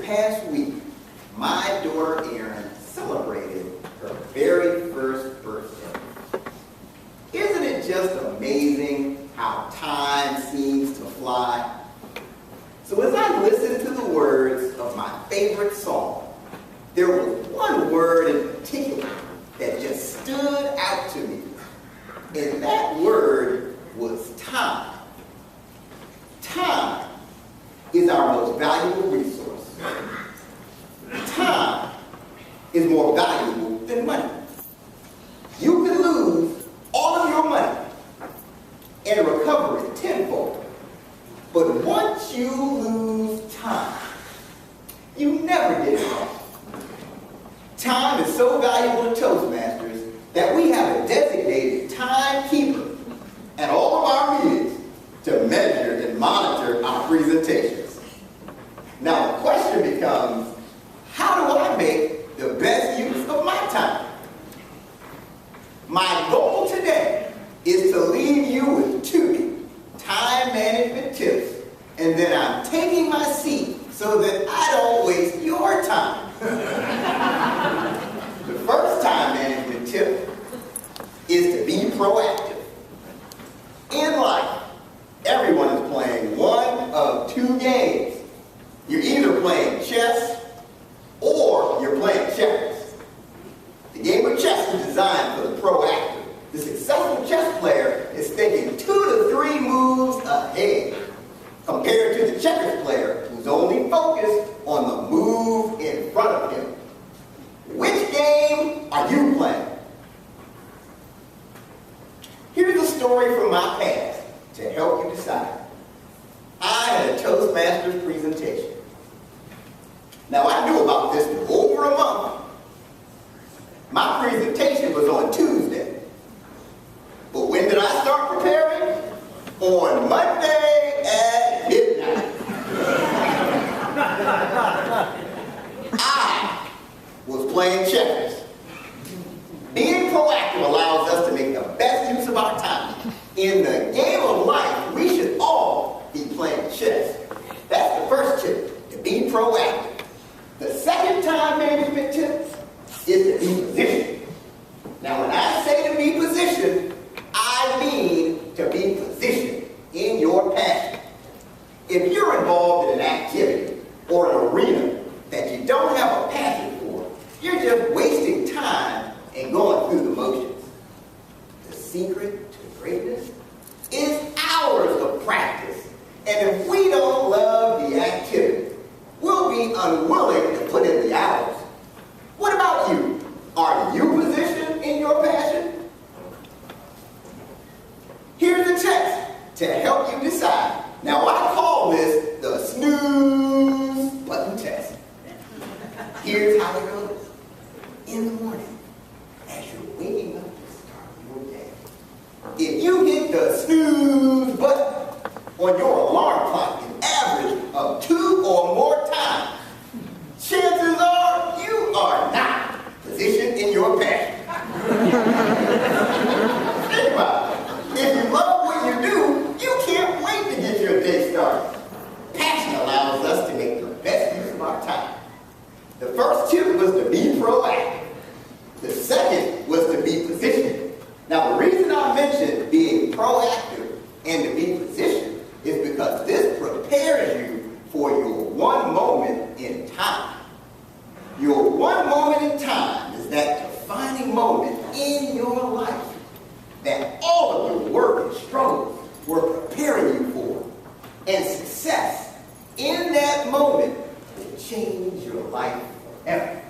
past week, my daughter Erin celebrated her very first birthday. Isn't it just amazing how time seems to fly? So as I listened to the words of my favorite song, there was one word in particular that just stood out to me. And that word was time. Time is our most valuable resource. Time is more valuable than money. You can lose all of your money and recover it tenfold. But once you lose time, you never get it back. Time is so valuable to Toastmasters that we have a designated timekeeper at all of our meetings to measure and monitor our presentations. Now the question becomes, how do I make the best use of my time? My goal today is to leave you with 2 time management tips, and then I'm taking my seat so that I don't waste your time. The first time management tip is to be proactive. In life, everyone is playing one of 2 games. You're either playing chess or you're playing checkers. The game of chess is designed for the proactive. The successful chess player is thinking 2 to 3 moves ahead, compared to the checkers player who's only focused on the move in front of him. Which game are you playing? Here's a story from my past to help you decide. I had a Toastmasters presentation. Now I knew about this for over a month. My presentation was on Tuesday. But when did I start preparing? On Monday at midnight. I was playing checkers. Being proactive allows us to make the best use of our time. In the game of life, we should all be playing chess. That's the first tip, to be proactive. The second time management tip is to be positioned. Now when I say to be positioned, I mean to be positioned in your passion. If you're involved in an activity or an arena that you don't have a passion for, you're just wasting time and going through the motions. The secret to greatness is hours of practice. And if we don't love the activity, we'll be unwilling to put in the hours. What about you? Are you positioned in your passion? Here's a test to help you decide. Now I call this the snooze button test. Here's how it goes. In the morning, as you're waking up to start your day, if you hit the snooze button on your alarm clock an average of 2 or more times, chances are you are not positioned in your passion. Think about it. If you love what you do, you can't wait to get your day started. Passion allows us to make the best use of our time. The first tip was to be proactive. The second was to be positioned. Now the reason I mentioned being proactive and to be positioned is because this prepares you for your one moment in time. Your one moment in time is that defining moment in your life that all of your work and struggles were preparing you for. And success in that moment will change your life forever.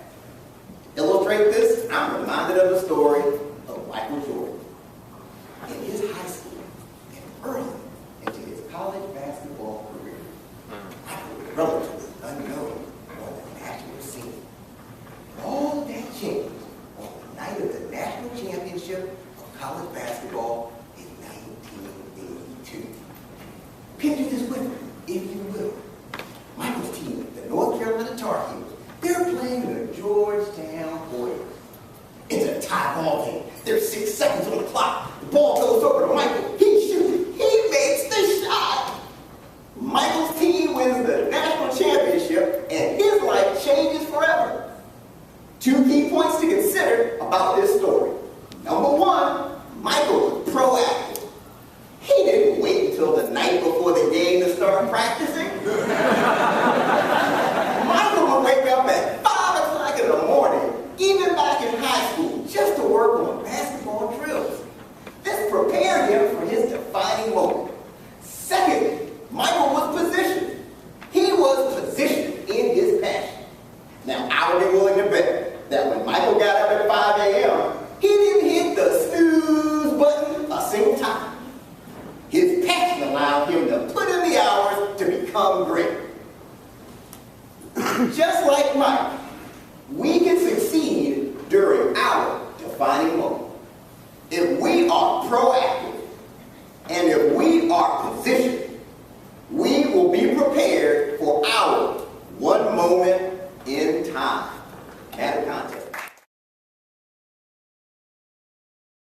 To illustrate this, I'm reminded of the story of Michael Jordan. In his high school and early into his college basketball career, Michael was relatively unknown on the national scene. All of that changed on the night of the national championship of college basketball in 1982. Picture this with me, if you will. Michael's team, the North Carolina Tar Heels, they're playing the Georgetown Warriors. It's a tie ball game. There's 6 seconds on the clock. The ball goes over to Michael. He shoots it. He makes the shot. Michael's team wins the national championship allow him to put in the hours to become great. Just like Mike, we can succeed during our defining moment if we are